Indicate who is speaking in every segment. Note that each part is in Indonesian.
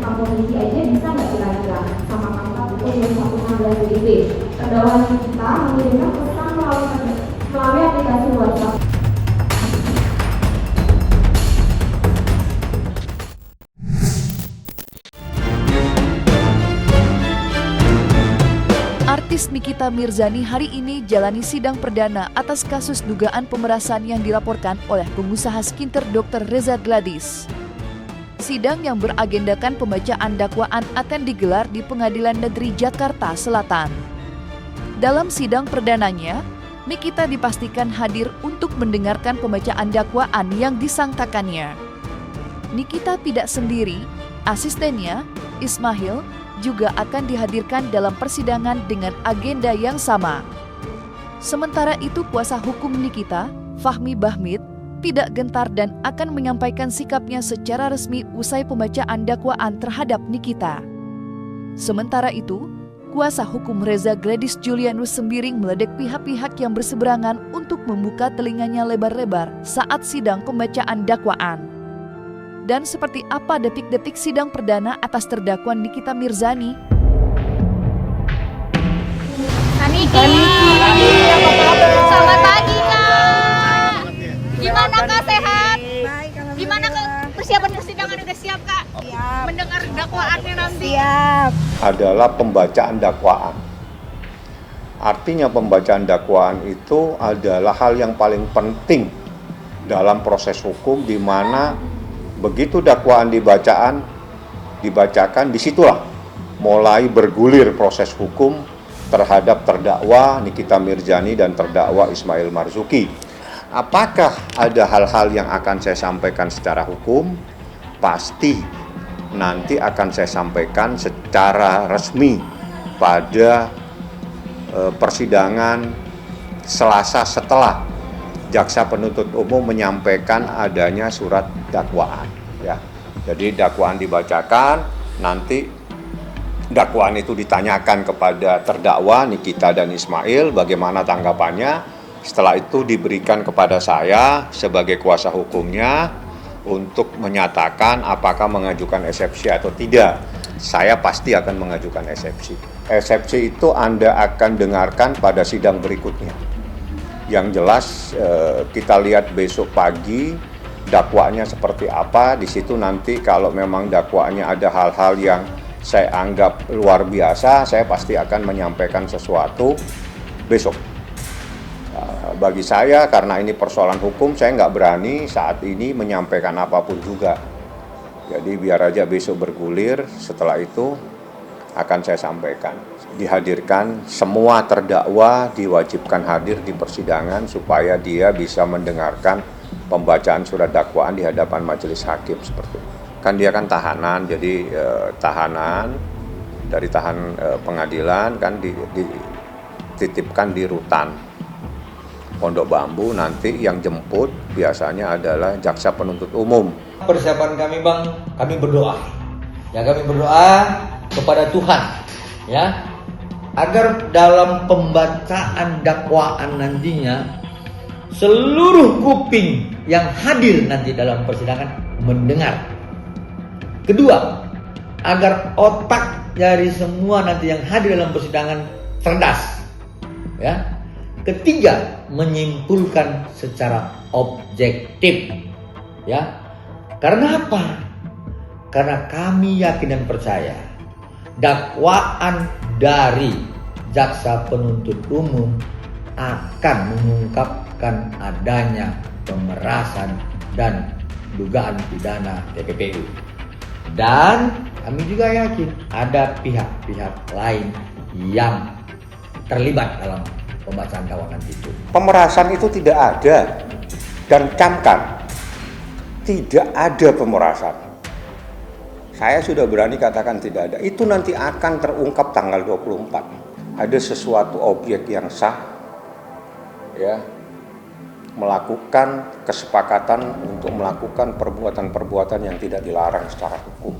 Speaker 1: rekam polisi aja bisa nggak kira-kira sama pasal itu yang 116 BDB. Terdakwa Nikita mengirimkan pesan melalui aplikasi WhatsApp.
Speaker 2: Artis Nikita Mirzani hari ini jalani sidang perdana atas kasus dugaan pemerasan yang dilaporkan oleh pengusaha skincare Dr. Reza Gladys. Sidang yang beragendakan pembacaan dakwaan akan digelar di Pengadilan Negeri Jakarta Selatan. Dalam sidang perdananya, Nikita dipastikan hadir untuk mendengarkan pembacaan dakwaan yang disangkakannya. Nikita tidak sendiri, asistennya, Ismail, juga akan dihadirkan dalam persidangan dengan agenda yang sama. Sementara itu, kuasa hukum Nikita, Fahmi Bahmid, tidak gentar dan akan menyampaikan sikapnya secara resmi usai pembacaan dakwaan terhadap Nikita. Sementara itu, kuasa hukum Reza Gladys Julianus Sembiring meledek pihak-pihak yang berseberangan untuk membuka telinganya lebar-lebar saat sidang pembacaan dakwaan. Dan seperti apa detik-detik sidang perdana atas terdakwa Nikita Mirzani?
Speaker 3: Niki, apa kabar? Selamat pagi, Kak. Gimana, Kak, sehat?
Speaker 4: Baik,
Speaker 3: Gimana, Kak, persiapan persidangan udah siap, Kak?
Speaker 4: Siap.
Speaker 3: Mendengar dakwaannya nanti.
Speaker 4: Siap.
Speaker 5: Adalah pembacaan dakwaan. Artinya pembacaan dakwaan itu adalah hal yang paling penting dalam proses hukum, di mana begitu dakwaan dibacakan, disitulah mulai bergulir proses hukum terhadap terdakwa Nikita Mirzani dan terdakwa Ismail Marzuki. Apakah ada hal-hal yang akan saya sampaikan secara hukum? Pasti nanti akan saya sampaikan secara resmi pada persidangan Selasa setelah jaksa penuntut umum menyampaikan adanya surat dakwaan, ya. Jadi dakwaan dibacakan, nanti dakwaan itu ditanyakan kepada terdakwa Nikita dan Ismail bagaimana tanggapannya. Setelah itu diberikan kepada saya sebagai kuasa hukumnya untuk menyatakan apakah mengajukan eksepsi atau tidak. Saya pasti akan mengajukan eksepsi. Eksepsi itu Anda akan dengarkan pada sidang berikutnya. Yang jelas kita lihat besok pagi dakwaannya seperti apa. Di situ nanti kalau memang dakwaannya ada hal-hal yang saya anggap luar biasa, saya pasti akan menyampaikan sesuatu besok. Bagi saya, karena ini persoalan hukum, saya nggak berani saat ini menyampaikan apapun juga. Jadi biar aja besok bergulir, setelah itu akan saya sampaikan. Dihadirkan semua terdakwa, diwajibkan hadir di persidangan supaya dia bisa mendengarkan pembacaan surat dakwaan di hadapan majelis hakim seperti itu. Kan dia kan tahanan, jadi tahanan dari pengadilan kan dititipkan di rutan Pondok Bambu, nanti yang jemput biasanya adalah jaksa penuntut umum.
Speaker 6: Persiapan kami, Bang, kami berdoa. Ya, kami berdoa kepada Tuhan, ya, agar dalam pembacaan dakwaan nantinya seluruh kuping yang hadir nanti dalam persidangan mendengar. Kedua, agar otak dari semua nanti yang hadir dalam persidangan cerdas, ya. Ketiga, menyimpulkan secara objektif, ya. Karena apa? Karena kami yakin dan percaya dakwaan dari jaksa penuntut umum akan mengungkapkan adanya pemerasan dan dugaan pidana TPPU. Dan kami juga yakin ada pihak-pihak lain yang terlibat dalam pembacaan dakwaan itu.
Speaker 5: Pemerasan itu tidak ada, dan camkan, tidak ada pemerasan. Saya sudah berani katakan tidak ada. Itu nanti akan terungkap tanggal 24. Ada sesuatu objek yang sah, ya, melakukan kesepakatan untuk melakukan perbuatan-perbuatan yang tidak dilarang secara hukum.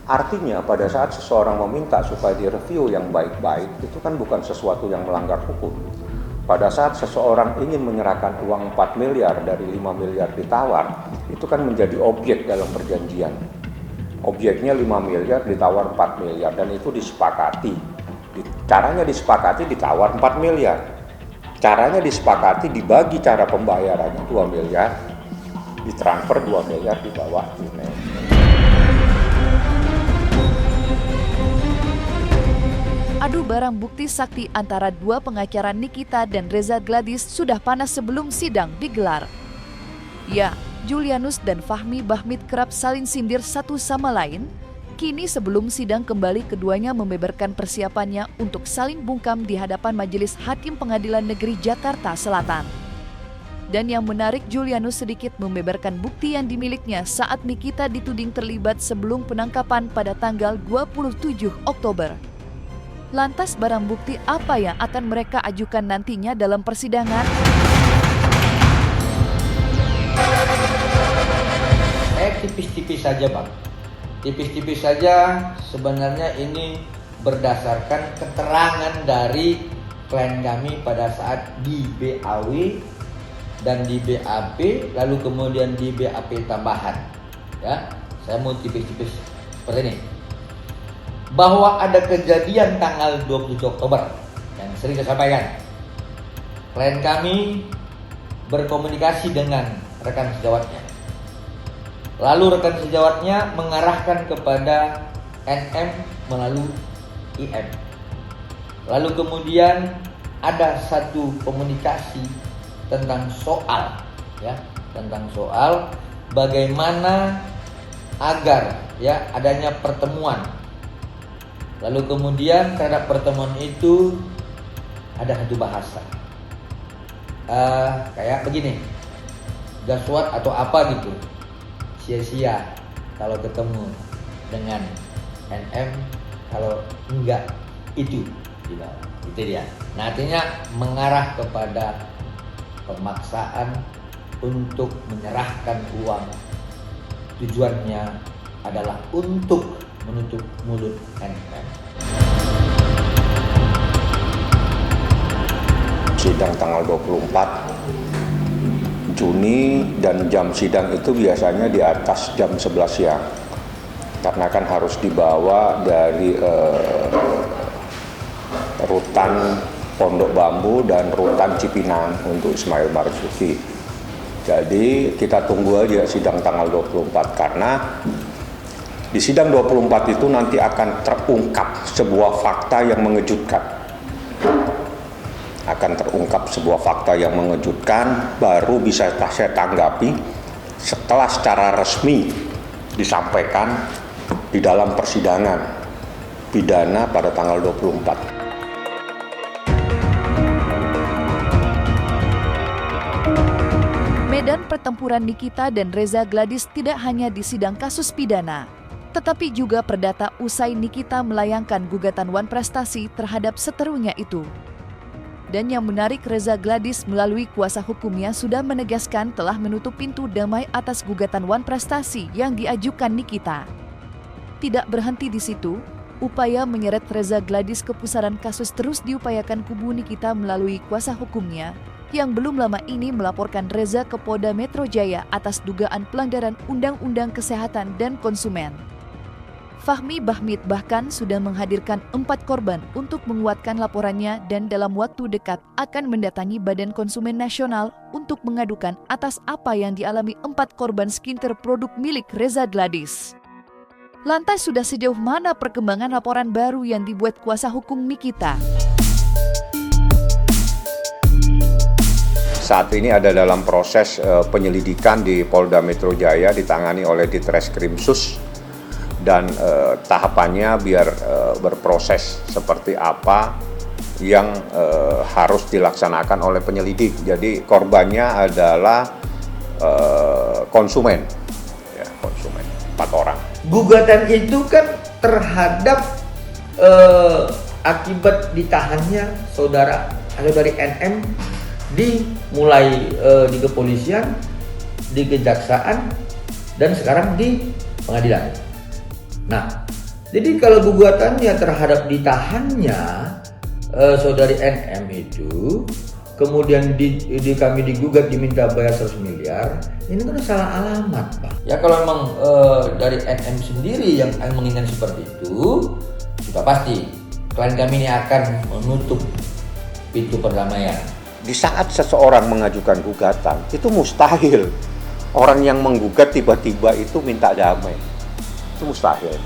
Speaker 5: Artinya pada saat seseorang meminta supaya direview yang baik-baik, itu kan bukan sesuatu yang melanggar hukum. Pada saat seseorang ingin menyerahkan uang 4 miliar dari 5 miliar ditawar, itu kan menjadi objek dalam perjanjian. Objeknya 5 miliar, ditawar 4 miliar, dan itu disepakati. Caranya disepakati ditawar 4 miliar. Caranya disepakati dibagi cara pembayarannya 2 miliar, ditransfer 2 miliar di bawah tunai.
Speaker 2: Adu barang bukti sakti antara dua pengacara Nikita dan Reza Gladys sudah panas sebelum sidang digelar. Ya, Julianus dan Fahmi Bahmid kerap saling sindir satu sama lain. Kini sebelum sidang kembali, keduanya membeberkan persiapannya untuk saling bungkam di hadapan Majelis Hakim Pengadilan Negeri Jakarta Selatan. Dan yang menarik, Julianus sedikit membeberkan bukti yang dimilikinya saat Nikita dituding terlibat sebelum penangkapan pada tanggal 27 Oktober. Lantas barang bukti apa yang akan mereka ajukan nantinya dalam persidangan?
Speaker 6: Tipis-tipis saja Bang. Tipis-tipis saja, sebenarnya ini berdasarkan keterangan dari klien kami pada saat di BAW dan di BAP, lalu kemudian di BAP tambahan. Ya, saya mau tipis-tipis seperti ini. Bahwa ada kejadian tanggal 27 Oktober yang sering saya sampaikan. Klien kami berkomunikasi dengan rekan sejawatnya. Lalu rekan sejawatnya mengarahkan kepada NM melalui IM. Lalu kemudian ada satu komunikasi tentang soal, ya, tentang soal bagaimana agar ya adanya pertemuan. Lalu kemudian terhadap pertemuan itu ada satu bahasa, kayak begini, gaswat atau apa gitu. Sia-sia kalau ketemu dengan NM, kalau enggak itu dia. Nah, artinya mengarah kepada pemaksaan untuk menyerahkan uang. Tujuannya adalah untuk menutup mulut NM.
Speaker 5: Sidang tanggal 24 Juni dan jam sidang itu biasanya di atas jam 11 siang, karena kan harus dibawa dari rutan Pondok Bambu dan rutan Cipinang untuk Ismail Marzuki. Jadi kita tunggu aja sidang tanggal 24, karena di sidang 24 itu nanti akan terungkap sebuah fakta yang mengejutkan. Akan terungkap sebuah fakta yang mengejutkan, baru bisa saya tanggapi setelah secara resmi disampaikan di dalam persidangan pidana pada tanggal 24.
Speaker 2: Medan pertempuran Nikita dan Reza Gladys tidak hanya di sidang kasus pidana, tetapi juga perdata usai Nikita melayangkan gugatan Wan Prestasi terhadap seterunya itu. Dan yang menarik, Reza Gladys melalui kuasa hukumnya sudah menegaskan telah menutup pintu damai atas gugatan Wan Prestasi yang diajukan Nikita. Tidak berhenti di situ, upaya menyeret Reza Gladys ke pusaran kasus terus diupayakan kubu Nikita melalui kuasa hukumnya, yang belum lama ini melaporkan Reza ke Polda Metro Jaya atas dugaan pelanggaran Undang-Undang Kesehatan dan Konsumen. Fahmi Bahmid bahkan sudah menghadirkan 4 korban untuk menguatkan laporannya dan dalam waktu dekat akan mendatangi Badan Konsumen Nasional untuk mengadukan atas apa yang dialami 4 korban skincare produk milik Reza Gladys. Lantas sudah sejauh mana perkembangan laporan baru yang dibuat kuasa hukum Nikita?
Speaker 5: Saat ini ada dalam proses penyelidikan di Polda Metro Jaya ditangani oleh Ditreskrimsus. Dan tahapannya biar berproses seperti apa yang harus dilaksanakan oleh penyelidik. Jadi korbannya adalah konsumen, ya, konsumen 4 orang.
Speaker 6: Gugatan itu kan terhadap akibat ditahannya saudari NM dimulai di kepolisian, di kejaksaan, dan sekarang di pengadilan. Nah, jadi kalau gugatannya terhadap ditahannya saudari NM itu, kemudian kami digugat diminta bayar 100 miliar, ini kan salah alamat, Pak. Ya kalau memang dari NM sendiri yang menginginkan seperti itu, sudah pasti klien kami ini akan menutup pintu perdamaian.
Speaker 5: Di saat seseorang mengajukan gugatan, itu mustahil orang yang menggugat tiba-tiba itu minta damai. Itu mustahil.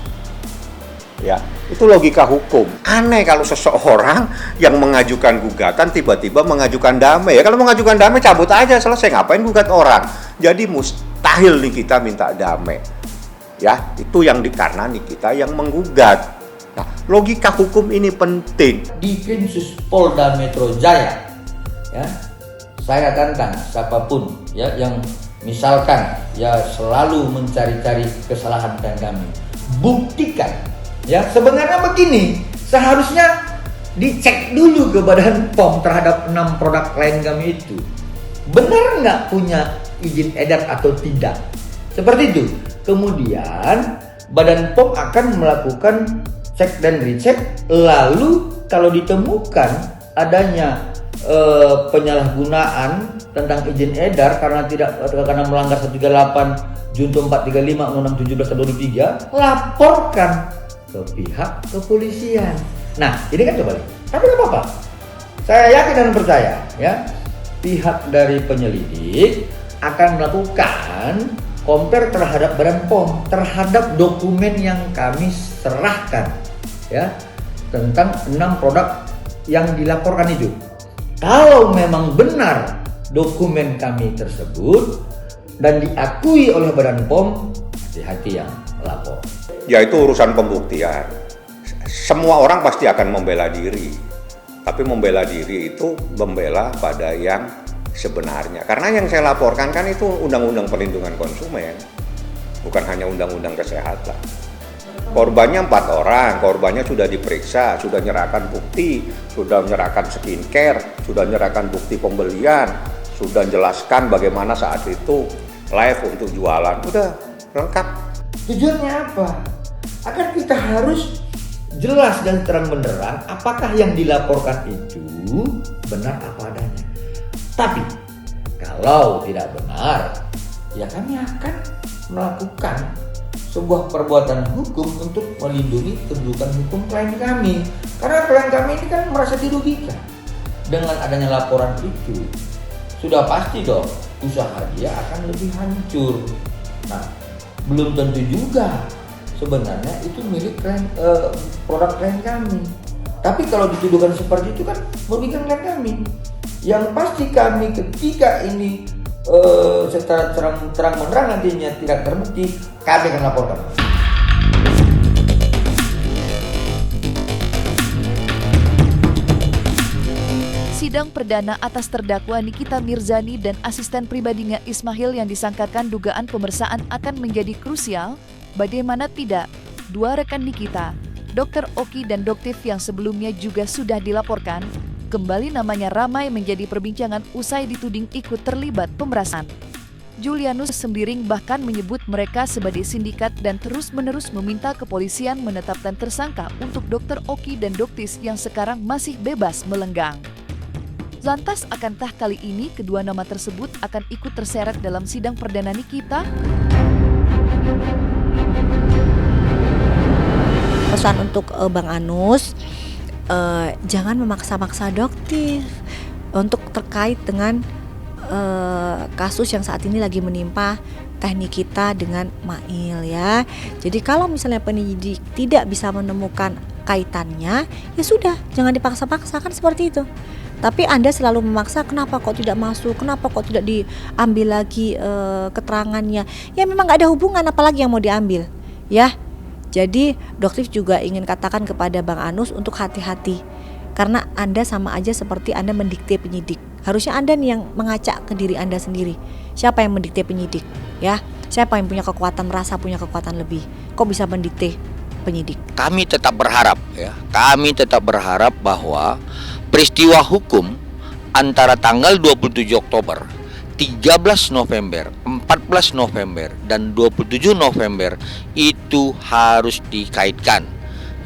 Speaker 5: Ya, itu logika hukum. Aneh kalau seseorang yang mengajukan gugatan tiba-tiba mengajukan damai. Ya kalau mengajukan damai cabut aja, selesai, ngapain gugat orang. Jadi mustahil nih kita minta damai. Ya, itu yang dikarenani kita yang menggugat. Nah, logika hukum ini penting.
Speaker 6: Di Krimsus Polda Metro Jaya, ya, saya tantang siapapun ya yang misalkan ya selalu mencari-cari kesalahan klien kami, buktikan. Ya, sebenarnya begini, seharusnya dicek dulu ke Badan POM terhadap 6 produk klien kami itu. Benar nggak punya izin edar atau tidak? Seperti itu. Kemudian Badan POM akan melakukan cek dan recheck, lalu kalau ditemukan adanya penyalahgunaan tentang izin edar karena melanggar 138 Junto 435 Undang-Undang 17 tahun 2003, laporkan ke pihak kepolisian. Nah, ini kan kembali. Tapi nggak apa-apa. Saya yakin dan percaya, ya, pihak dari penyelidik akan melakukan compare terhadap Badan POM terhadap dokumen yang kami serahkan, ya, tentang 6 produk yang dilaporkan itu. Kalau memang benar dokumen kami tersebut dan diakui oleh Badan POM, hati-hati yang lapor.
Speaker 5: Ya itu urusan pembuktian. Semua orang pasti akan membela diri. Tapi membela diri itu membela pada yang sebenarnya. Karena yang saya laporkan kan itu Undang-Undang Perlindungan Konsumen. Bukan hanya Undang-Undang Kesehatan. Korbannya 4 orang, korbannya sudah diperiksa, sudah menyerahkan bukti, sudah menyerahkan skincare, sudah menyerahkan bukti pembelian, sudah jelaskan bagaimana saat itu live untuk jualan. Udah lengkap.
Speaker 6: Tujuannya apa? Agar kita harus jelas dan terang benderang apakah yang dilaporkan itu benar apa adanya. Tapi kalau tidak benar, ya kami akan melakukan sebuah perbuatan hukum untuk melindungi kedudukan hukum klien kami. Karena klien kami ini kan merasa dirugikan dengan adanya laporan itu. Sudah pasti dong usaha dia akan lebih hancur. Nah, belum tentu juga sebenarnya itu milik produk klien kami. Tapi kalau dituduhkan seperti itu kan merugikan klien kami. Yang pasti kami ketika ini secara terang menerang nantinya tidak terbukti, kami akan laporkan.
Speaker 2: Sidang perdana atas terdakwa Nikita Mirzani dan asisten pribadinya Ismail yang disangkakan dugaan pemersaan akan menjadi krusial. Bagaimana tidak, 2 rekan Nikita, Dr. Oki dan Doktif yang sebelumnya juga sudah dilaporkan, kembali namanya ramai menjadi perbincangan usai dituding ikut terlibat pemerasan. Julianus Sembiring bahkan menyebut mereka sebagai sindikat dan terus-menerus meminta kepolisian menetapkan tersangka untuk Dr. Oki dan Doktis yang sekarang masih bebas melenggang. Lantas akankah kali ini kedua nama tersebut akan ikut terseret dalam sidang perdana Nikita?
Speaker 4: Pesan untuk Bang Anus, jangan memaksa-maksa Doktif untuk terkait dengan kasus yang saat ini lagi menimpa Teh Nikita dengan Mail, ya. Jadi kalau misalnya penyidik tidak bisa menemukan kaitannya, ya sudah, jangan dipaksa-paksa, kan seperti itu. Tapi Anda selalu memaksa, kenapa kok tidak masuk, kenapa kok tidak diambil lagi keterangannya. Ya memang gak ada hubungan, apalagi yang mau diambil, ya. Jadi Doktif juga ingin katakan kepada Bang Anus untuk hati-hati, karena Anda sama aja seperti Anda mendikte penyidik. Harusnya Anda nih yang mengacak ke diri Anda sendiri. Siapa yang mendikte penyidik, ya? Siapa yang punya kekuatan, merasa punya kekuatan lebih? Kok bisa mendikte penyidik?
Speaker 7: Kami tetap berharap, ya. Kami tetap berharap bahwa peristiwa hukum antara tanggal 27 Oktober, 13 November, 14 November, dan 27 November itu harus dikaitkan.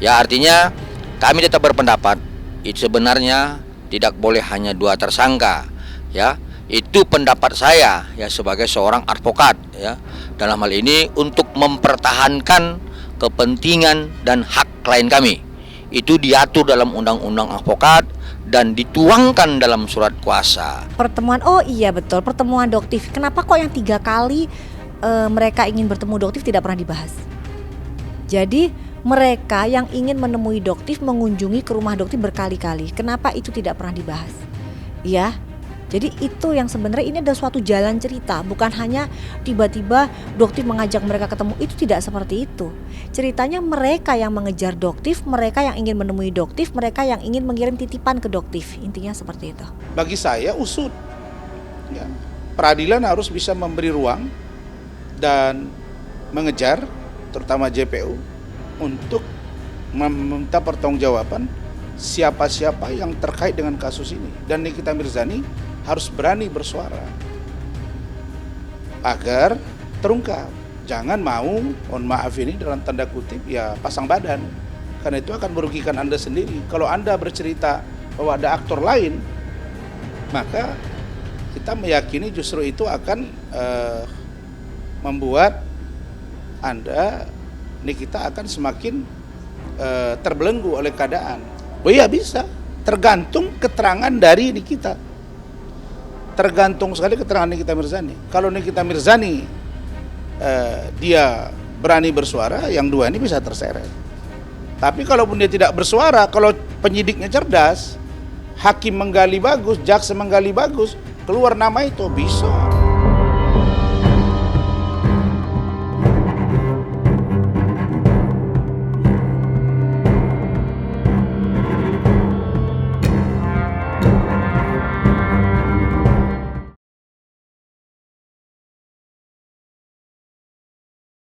Speaker 7: Ya, artinya kami tetap berpendapat itu sebenarnya tidak boleh hanya 2 tersangka, ya. Itu pendapat saya ya sebagai seorang advokat ya. Dalam hal ini untuk mempertahankan kepentingan dan hak klien kami. Itu diatur dalam undang-undang advokat dan dituangkan dalam surat kuasa.
Speaker 4: Pertemuan, oh iya betul, pertemuan Doktif. Kenapa kok yang 3 kali mereka ingin bertemu Doktif tidak pernah dibahas? Jadi mereka yang ingin menemui Doktif mengunjungi ke rumah Doktif berkali-kali. Kenapa itu tidak pernah dibahas? Ya, jadi itu yang sebenarnya ini adalah suatu jalan cerita, bukan hanya tiba-tiba Doktif mengajak mereka ketemu, itu tidak seperti itu. Ceritanya mereka yang mengejar Doktif, mereka yang ingin menemui Doktif, mereka yang ingin mengirim titipan ke Doktif, intinya seperti itu.
Speaker 8: Bagi saya usut, ya, peradilan harus bisa memberi ruang dan mengejar, terutama JPU, untuk meminta pertanggungjawaban siapa-siapa yang terkait dengan kasus ini. Dan Nikita Mirzani harus berani bersuara agar terungkap. Jangan mau, mohon maaf ini dalam tanda kutip, ya pasang badan. Karena itu akan merugikan Anda sendiri. Kalau Anda bercerita bahwa ada aktor lain, maka kita meyakini justru itu akan membuat Anda, Nikita akan semakin terbelenggu oleh keadaan. Oh iya bisa, tergantung keterangan dari Nikita. Tergantung sekali keterangan Nikita Mirzani. Kalau Nikita Mirzani dia berani bersuara, yang 2 ini bisa terseret. Tapi kalaupun dia tidak bersuara, kalau penyidiknya cerdas, hakim menggali bagus, jaksa menggali bagus, keluar nama itu bisa.